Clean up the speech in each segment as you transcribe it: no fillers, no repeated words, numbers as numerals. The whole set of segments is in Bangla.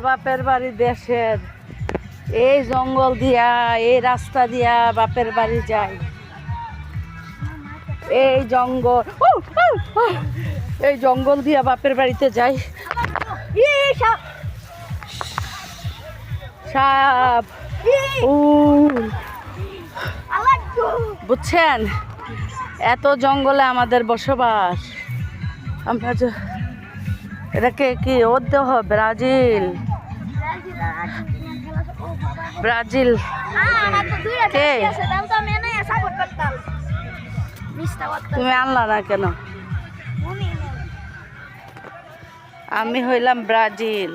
বাপের বাড়ি দেশের এই জঙ্গল দিয়া এই রাস্তা দিয়া বাপের বাড়ি যাই। এই জঙ্গল এই জঙ্গল দিয়া বাপের বাড়িতে যাই। সাপ বুঝছেন, এত জঙ্গলে আমাদের বসবাস। আমরা এটাকে কি ওদেহ ব্রাজিল ব্রাজিল কে তুমি আনলা না কেন? আমি হইলাম ব্রাজিল।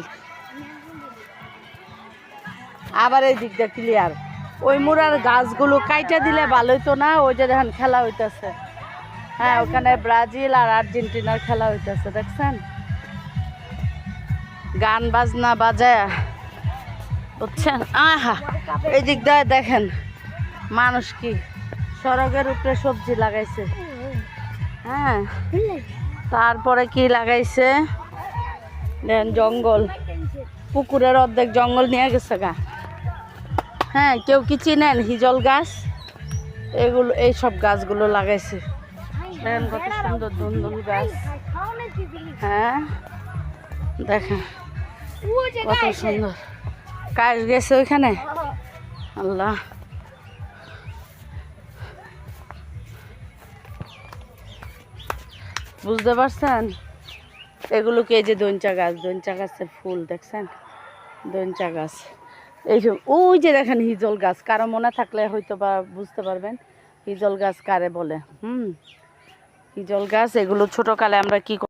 আবার এই দিকটা ক্লিয়ার। ওই মুরার গাছগুলো কাইটা দিলে ভালো হইতো না? ওই যে দেখেন খেলা হইতেছে। হ্যাঁ, ওখানে ব্রাজিল আর আর্জেন্টিনার খেলা হইতেছে, দেখছেন? গান বাজনা বাজায়, বুঝছেন? আহা, এই দিকটায় দেখেন মানুষ কি সড়কের উপরে সবজি লাগাইছে। হ্যাঁ, তারপরে কি লাগাইছে দেখেন, জঙ্গল, পুকুরের অর্ধেক জঙ্গল নিয়ে গেছে গা। হ্যাঁ, কেউ কি চিনেন হিজল গাছ? এগুলো এইসব গাছগুলো লাগাইছে, দেখেন কত সুন্দর ধুন্দুল গাছ। হ্যাঁ দেখেন কত সুন্দর। কাজ গেছে ওইখানে, আল্লাহ। বুঝতে পারছেন? এগুলোকে এই যে দইঞ্চা গাছ, দইঞ্চা গাছের ফুল দেখছেন, দইঞ্চা গাছ। এইসব ওই যে দেখেন হিজল গাছ, কারো মনে থাকলে হয়তো বা বুঝতে পারবেন হিজল গাছ কারে বলে। হিজল গাছ, এগুলো ছোটকালে আমরা কি